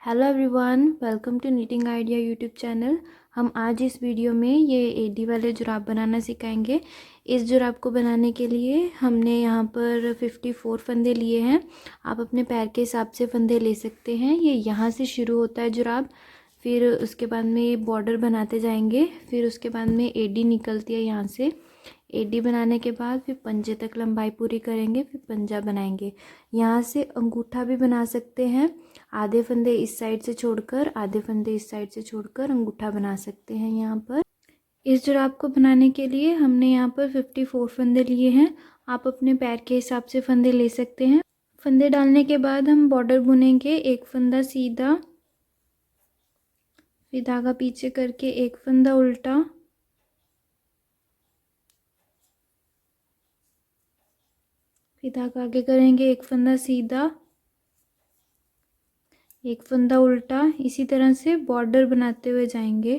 Hello everyone, welcome to knitting idea YouTube channel. हम आज इस वीडियो में ये एडी वाले जुराब बनाना सिखाएंगे। इस जुराब को बनाने के लिए हमने यहाँ पर 54 फंदे लिए हैं। आप अपने पैर के हिसाब से फंदे ले सकते हैं। ये यहाँ से शुरू होता है जुराब, फिर उसके बाद में ये बॉर्डर बनाते जाएंगे, फिर उसके बाद में एडी निकलती है यहाँ से। एडी बनाने के बाद फिर पंजे तक लंबाई पूरी करेंगे, फिर पंजा बनाएंगे। यहाँ से अंगूठा भी बना सकते हैं। आधे फंदे इस साइड से छोड़कर, आधे फंदे इस साइड से छोड़कर अंगूठा बना सकते हैं। यहाँ पर इस जुराब को बनाने के लिए हमने यहाँ पर 54 फंदे लिए हैं। आप अपने पैर के हिसाब से फंदे ले सकते हैं। फंदे डालने के बाद हम बॉर्डर बुनेंगे। एक फंदा सीधा, फिर धागा पीछे करके एक फंदा उल्टा, फिर धागा आगे करेंगे, एक फंदा सीधा, एक फंदा उल्टा। इसी तरह से बॉर्डर बनाते हुए जाएंगे।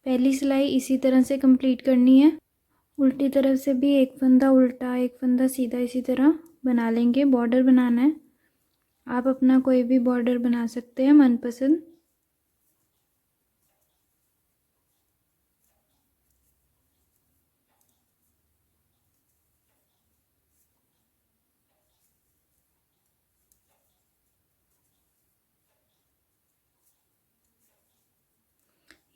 पहली सिलाई इसी तरह से कंप्लीट करनी है। उल्टी तरफ से भी एक फंदा उल्टा, एक फंदा सीधा, इसी तरह बना लेंगे। बॉर्डर बनाना है। आप अपना कोई भी बॉर्डर बना सकते हैं मनपसंद।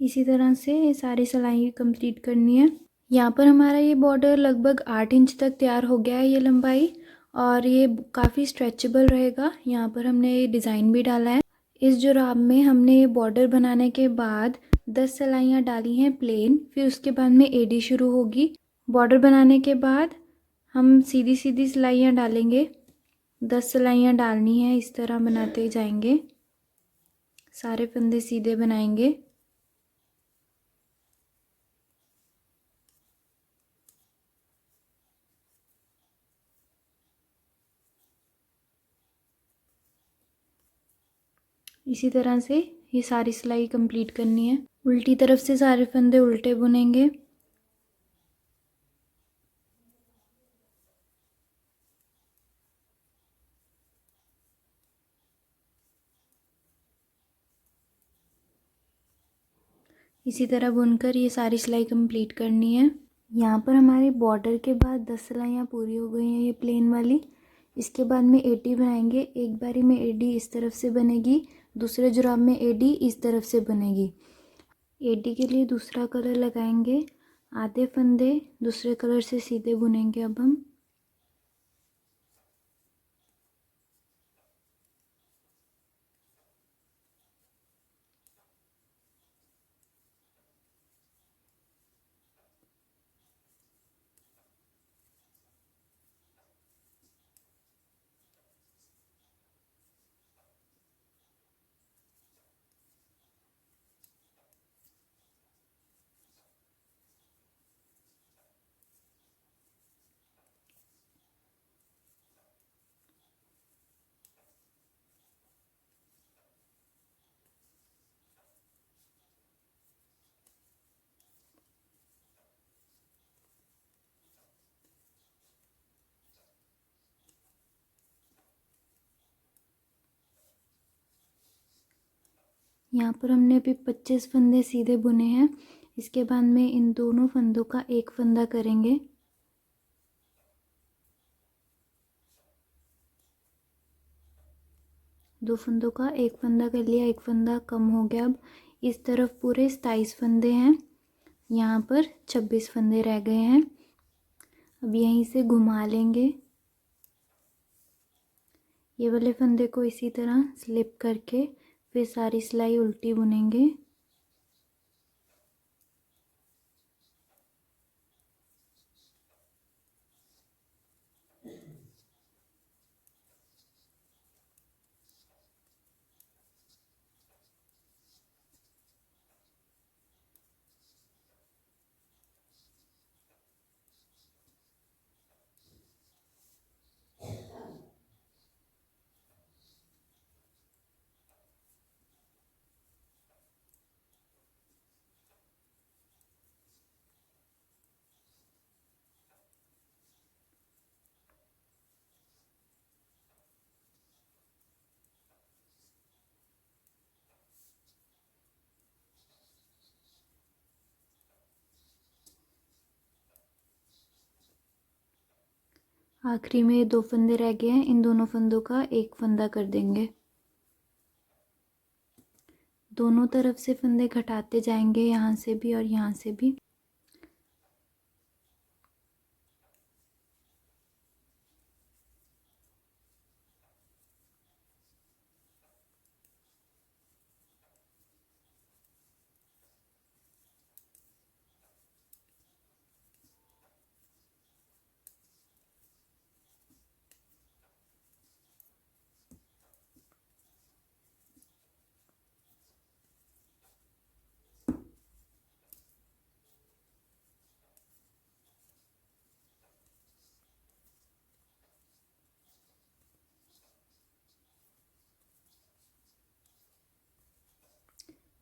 इसी तरह से ये सारी सिलाई कंप्लीट करनी है। यहाँ पर हमारा ये बॉर्डर लगभग 8 इंच तक तैयार हो गया है, ये लंबाई, और ये काफ़ी स्ट्रेचेबल रहेगा। यहाँ पर हमने ये डिज़ाइन भी डाला है। इस जुराब में हमने ये बॉर्डर बनाने के बाद 10 सिलाइयाँ डाली हैं प्लेन, फिर उसके बाद में एडी शुरू होगी। बॉर्डर बनाने के बाद हम सीधी सीधी सिलाइयाँ डालेंगे। 10 सिलाइयाँ डालनी है, इस तरह बनाते जाएंगे। सारे फंदे सीधे बनाएंगे। इसी तरह से ये सारी सिलाई कंप्लीट करनी है। उल्टी तरफ से सारे फंदे उल्टे बुनेंगे। इसी तरह बुनकर ये सारी सिलाई कंप्लीट करनी है। यहाँ पर हमारे बॉर्डर के बाद 10 सिलाइयाँ पूरी हो गई हैं, ये प्लेन वाली। इसके बाद में एडी बनाएंगे। एक बारी में एडी इस तरफ से बनेगी, दूसरे जुराब में एडी इस तरफ से बनेगी। एडी के लिए दूसरा कलर लगाएंगे। आधे फंदे दूसरे कलर से सीधे बुनेंगे अब हम। यहाँ पर हमने अभी 25 फंदे सीधे बुने हैं। इसके बाद में इन दोनों फंदों का एक फंदा करेंगे। दो फंदों का एक फंदा कर लिया, एक फंदा कम हो गया। अब इस तरफ पूरे 27 फंदे हैं, यहाँ पर 26 फंदे रह गए हैं। अब यहीं से घुमा लेंगे। ये वाले फंदे को इसी तरह स्लिप करके फिर सारी सिलाई उल्टी बुनेंगे। आखिरी में 2 फंदे रह गए हैं, इन दोनों फंदों का एक फंदा कर देंगे। दोनों तरफ से फंदे घटाते जाएंगे, यहाँ से भी और यहाँ से भी।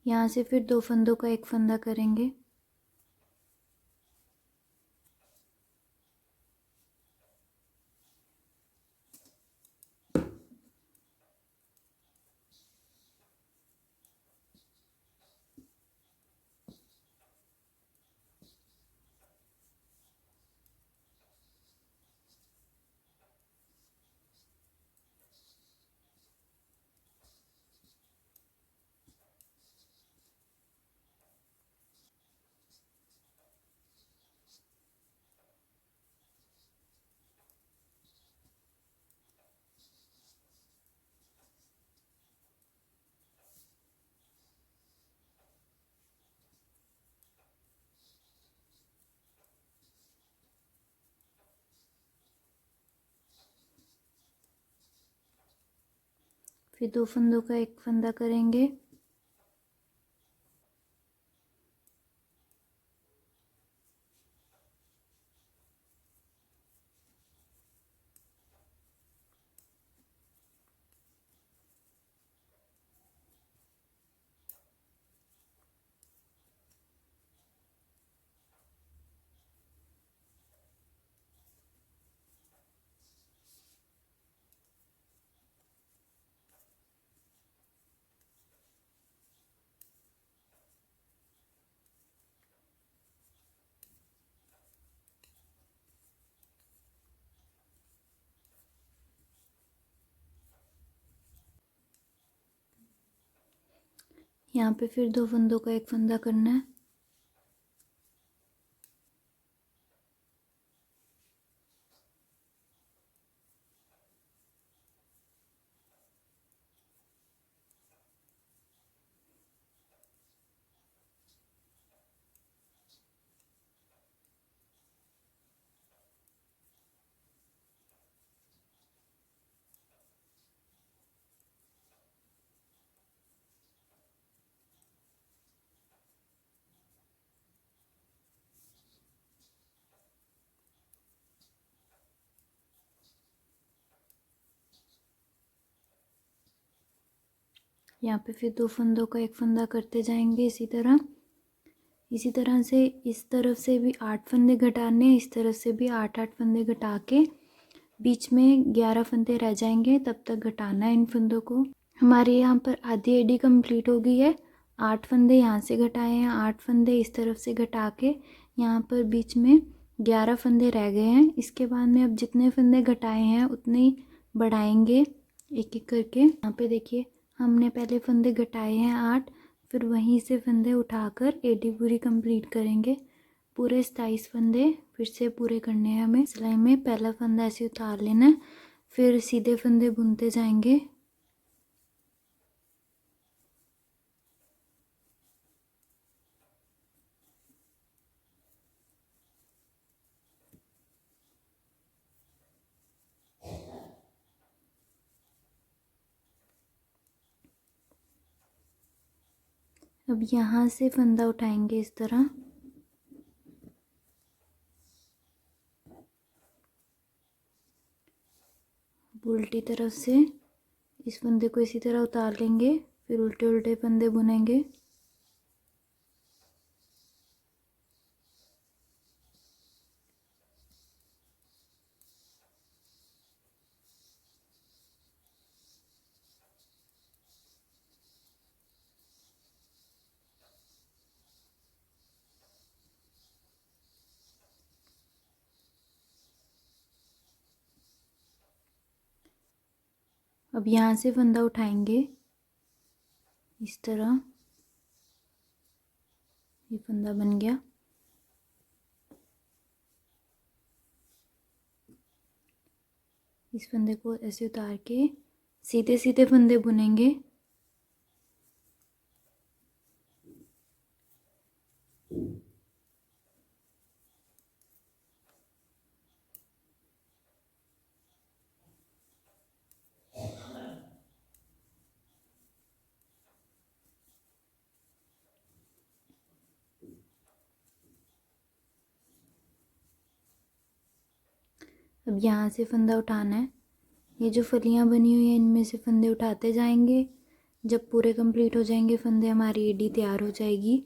यहाँ से फिर 2 फंदों का एक फंदा करेंगे। फिर 2 फंदों का एक फंदा करेंगे। यहाँ पे फिर 2 फंदों का एक फंदा करना है। यहाँ पे फिर 2 फंदों का एक फंदा करते जाएंगे इसी तरह से। इस तरफ से भी 8 फंदे घटाने, इस तरफ से भी 8-8 फंदे घटा के बीच में 11 फंदे रह जाएंगे, तब तक घटाना है इन फंदों को। हमारे यहाँ पर आधी एडी कंप्लीट हो गई है। 8 फंदे यहाँ से घटाए हैं, 8 फंदे इस तरफ से घटा के यहाँ पर बीच में 11 फंदे रह गए हैं। इसके बाद में अब जितने फंदे घटाए हैं उतने ही बढ़ाएंगे एक एक करके। यहाँ पे देखिए हमने पहले फंदे घटाए हैं 8, फिर वहीं से फंदे उठाकर एडी पूरी कंप्लीट करेंगे। पूरे 27 फंदे फिर से पूरे करने हैं हमें। सिलाई में पहला फंदा ऐसे उतार लेना है, फिर सीधे फंदे बुनते जाएंगे। अब यहाँ से फंदा उठाएंगे इस तरह, उल्टी तरफ से इस फंदे को इसी तरह उतार लेंगे, फिर उल्टे उल्टे फंदे बुनेंगे। अब यहाँ से फंदा उठाएंगे इस तरह, ये फंदा बन गया। इस फंदे को ऐसे उतार के सीधे सीधे फंदे बुनेंगे। अब यहाँ से फंदा उठाना है। ये जो फलियाँ बनी हुई हैं इनमें से फंदे उठाते जाएंगे। जब पूरे कंप्लीट हो जाएंगे फंदे, हमारी एडी तैयार हो जाएगी।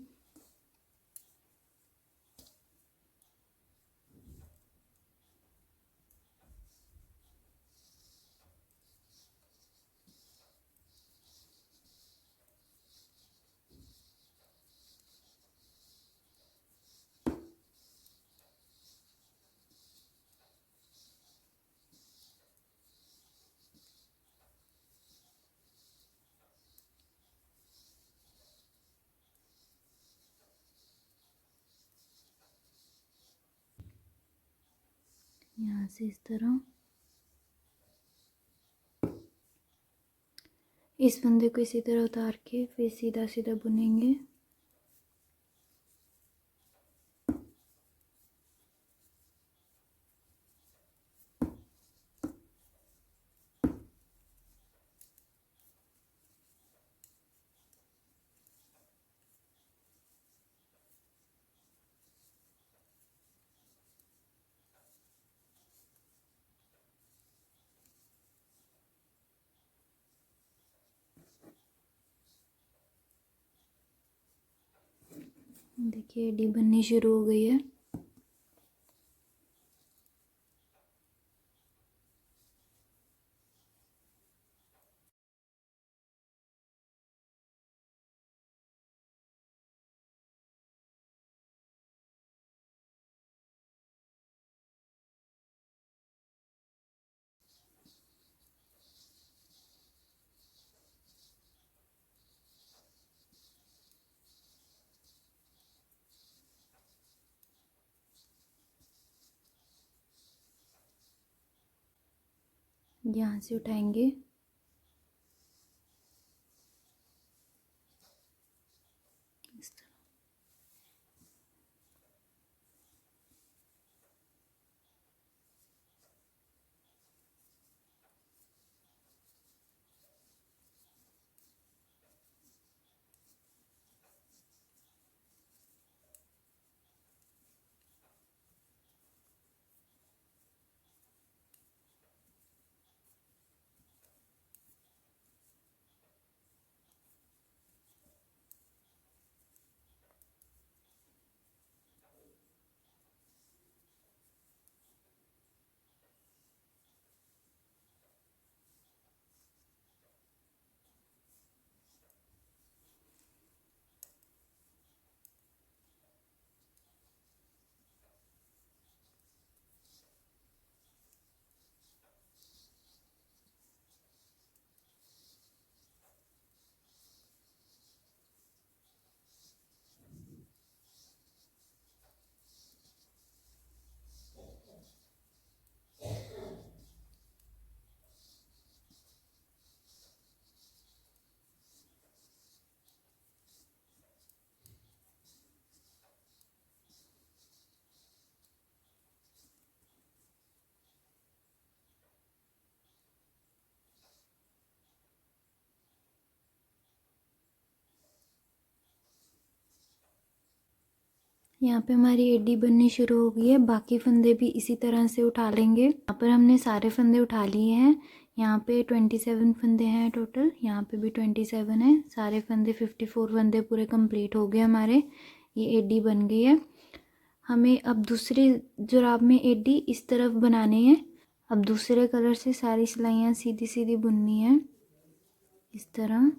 यहाँ से इस तरह इस फंदे को इसी तरह उतार के फिर सीधा सीधा बुनेंगे। देखिए एडी बननी शुरू हो गई है। यहाँ से उठाएंगे इस तरह। यहाँ पे हमारी एडी बननी शुरू हो गई है। बाकी फंदे भी इसी तरह से उठा लेंगे। यहाँ पर हमने सारे फंदे उठा लिए हैं। यहाँ पे 27 फंदे हैं टोटल, यहाँ पे भी 27 है। सारे फंदे 54 फंदे पूरे कंप्लीट हो गए हमारे। ये एडी बन गई है। हमें अब दूसरी जुराब में एडी इस तरफ बनानी है। अब दूसरे कलर से सारी सिलाइयाँ सीधी सीधी बुननी है इस तरह।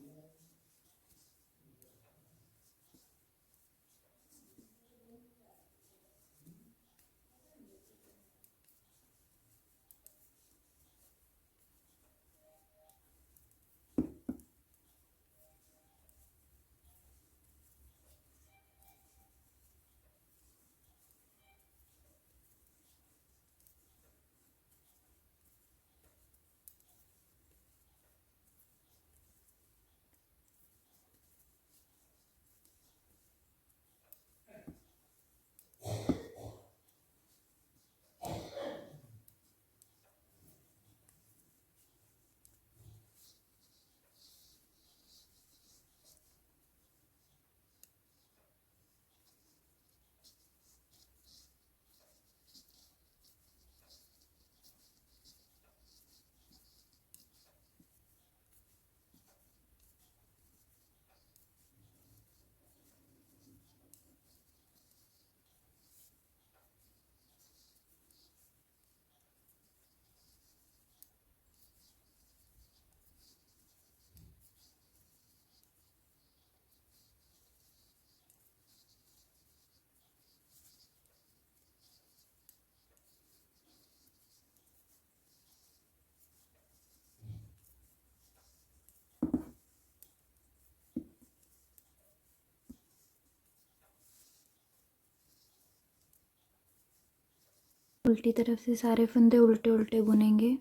उल्टी तरफ से सारे फंदे उल्टे उल्टे बुनेंगे।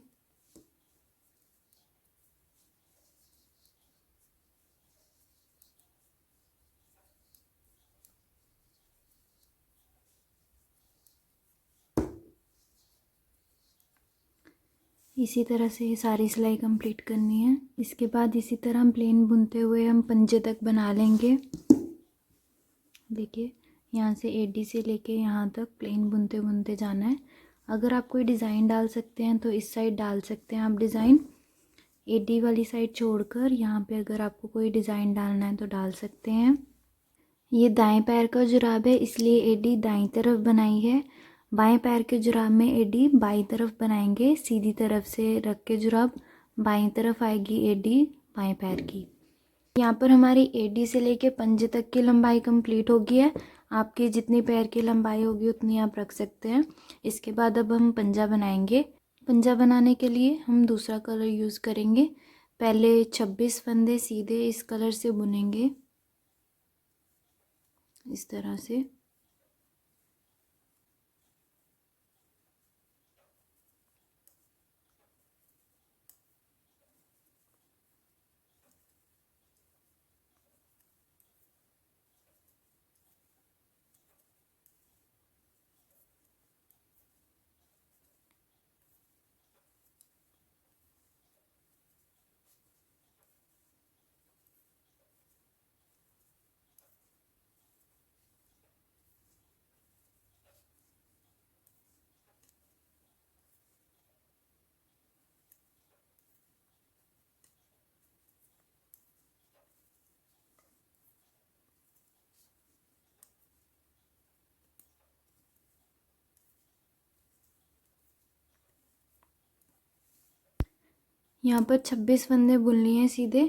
इसी तरह से सारी सिलाई कंप्लीट करनी है। इसके बाद इसी तरह हम प्लेन बुनते हुए हम पंजे तक बना लेंगे। देखिए यहाँ से एडी से लेके यहाँ तक प्लेन बुनते बुनते जाना है। अगर आप कोई डिज़ाइन डाल सकते हैं तो इस साइड डाल सकते हैं आप डिज़ाइन, एडी वाली साइड छोड़कर यहाँ पे अगर आपको कोई डिज़ाइन डालना है तो डाल सकते हैं। ये दाएं पैर का जुराब है इसलिए एडी दाईं तरफ बनाई है। बाएं पैर के जुराब में एडी बाईं तरफ बनाएंगे। सीधी तरफ से रख के जुराब बाईं तरफ आएगी एडी बाएं पैर की। यहाँ पर हमारी एडी से लेके पंजे तक की लंबाई कंप्लीट हो गई है। आपकी जितनी पैर की लंबाई होगी उतनी आप रख सकते हैं। इसके बाद अब हम पंजा बनाएंगे। पंजा बनाने के लिए हम दूसरा कलर यूज़ करेंगे। पहले 26 फंदे सीधे इस कलर से बुनेंगे, इस तरह से। यहाँ पर 26 फंदे बुन लिए हैं सीधे।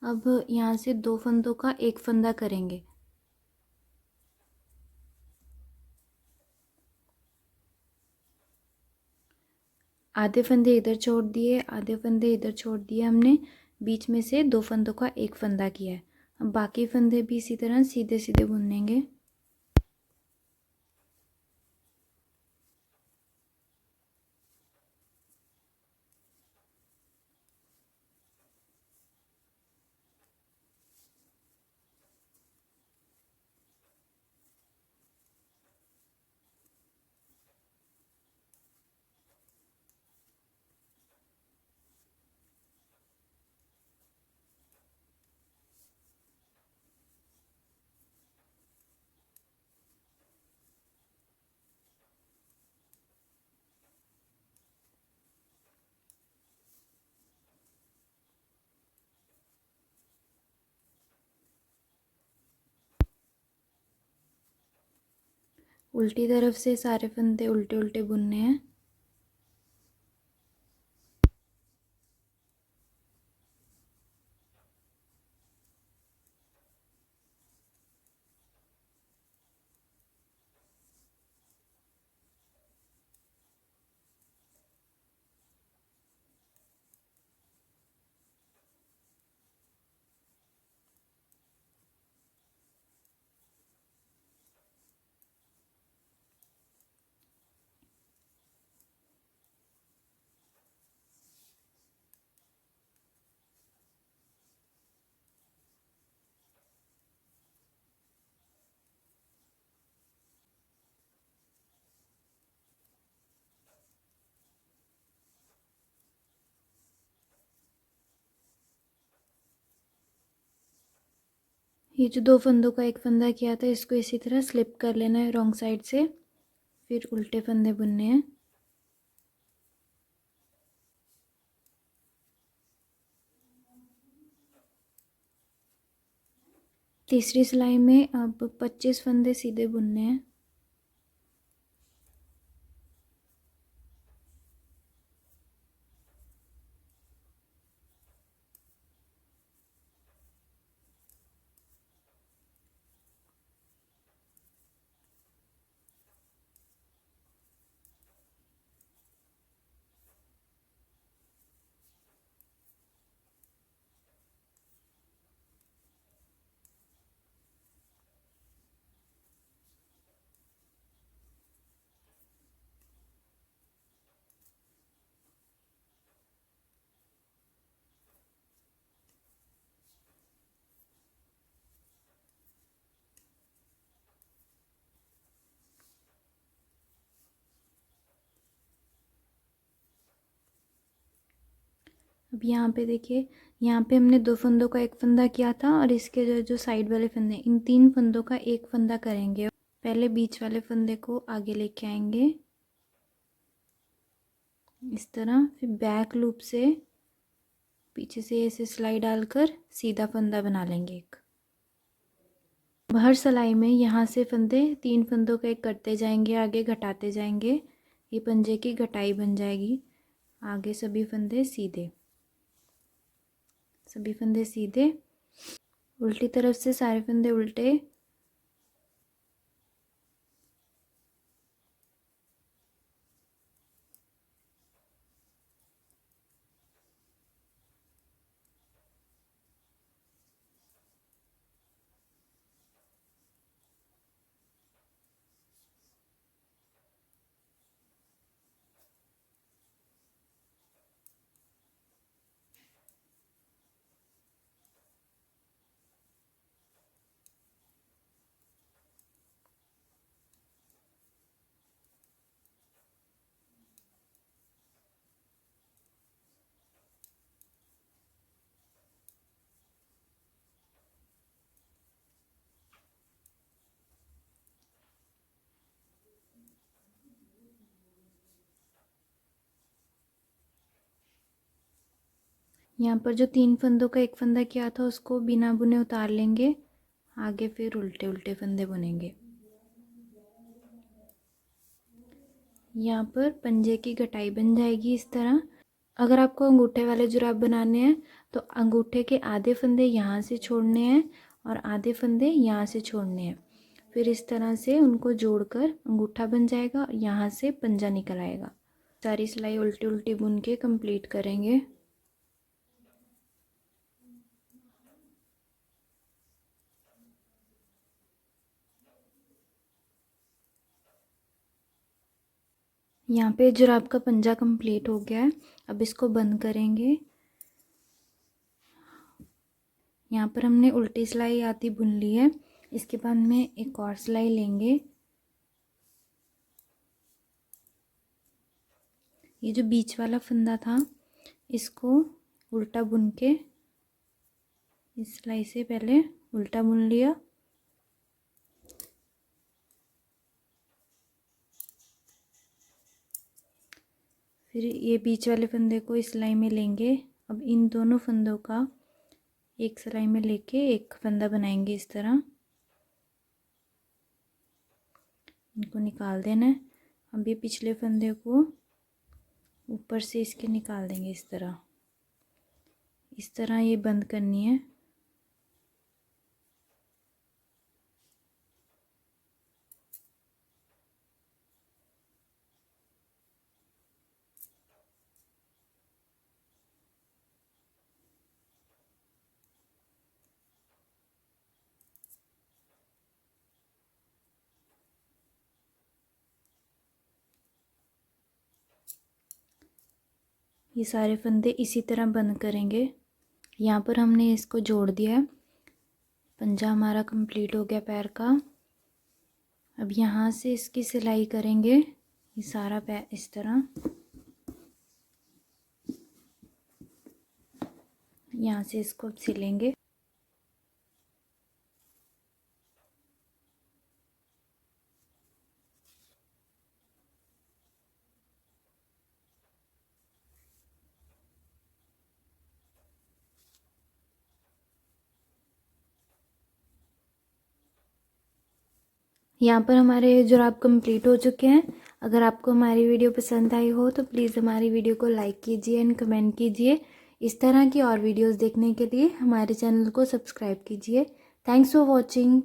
अब यहाँ से 2 फंदों का एक फंदा करेंगे। आधे फंदे इधर छोड़ दिए, आधे फंदे इधर छोड़ दिए हमने। बीच में से 2 फंदों का एक फंदा किया है। अब बाकी फंदे भी इसी तरह सीधे सीधे बुनेंगे। उल्टी तरफ से सारे फंदे उल्टे उल्टे बुनने हैं। ये जो 2 फंदों का एक फंदा किया था इसको इसी तरह स्लिप कर लेना है रॉन्ग साइड से। फिर उल्टे फंदे बुनने हैं। तीसरी सिलाई में अब 25 फंदे सीधे बुनने हैं। अब यहाँ पे देखिए, यहाँ पे हमने 2 फंदों का एक फंदा किया था और इसके जो साइड वाले फंदे, इन 3 फंदों का एक फंदा करेंगे। पहले बीच वाले फंदे को आगे लेके आएंगे इस तरह, फिर बैक लूप से पीछे से ऐसे सिलाई डालकर सीधा फंदा बना लेंगे एक। हर सिलाई में यहाँ से फंदे 3 फंदों का एक करते जाएंगे, आगे घटाते जाएंगे, ये पंजे की घटाई बन जाएगी। आगे सभी फंदे सीधे, सभी फंदे सीधे, उल्टी तरफ से सारे फंदे उल्टे। यहाँ पर जो 3 फंदों का एक फंदा किया था उसको बिना बुने उतार लेंगे, आगे फिर उल्टे उल्टे फंदे बुनेंगे। यहाँ पर पंजे की घटाई बन जाएगी इस तरह। अगर आपको अंगूठे वाले जुराब बनाने हैं तो अंगूठे के आधे फंदे यहाँ से छोड़ने हैं और आधे फंदे यहाँ से छोड़ने हैं। फिर इस तरह से उनको जोड़कर अंगूठा बन जाएगा और यहाँ से पंजा निकल आएगा। सारी सिलाई उल्टी उल्टी बुन के कंप्लीट करेंगे। यहाँ पे जुराब का पंजा कंप्लीट हो गया है। अब इसको बंद करेंगे। यहाँ पर हमने उल्टी सिलाई आती बुन ली है। इसके बाद में एक और सिलाई लेंगे। ये जो बीच वाला फंदा था इसको उल्टा बुन के, इस सिलाई से पहले उल्टा बुन लिया, फिर ये बीच वाले फंदे को इस सिलाई में लेंगे। अब इन दोनों फंदों का एक सिलाई में लेके एक फंदा बनाएंगे इस तरह, इनको निकाल देना है। अब ये पिछले फंदे को ऊपर से इसके निकाल देंगे इस तरह ये बंद करनी है। ये सारे फंदे इसी तरह बंद करेंगे। यहाँ पर हमने इसको जोड़ दिया है। पंजा हमारा कंप्लीट हो गया पैर का। अब यहाँ से इसकी सिलाई करेंगे, ये सारा पैर इस तरह, यहाँ से इसको सिलेंगे। यहाँ पर हमारे जुराब कंप्लीट हो चुके हैं। अगर आपको हमारी वीडियो पसंद आई हो तो प्लीज़ हमारी वीडियो को लाइक कीजिए एंड कमेंट कीजिए। इस तरह की और वीडियोस देखने के लिए हमारे चैनल को सब्सक्राइब कीजिए। Thanks for watching.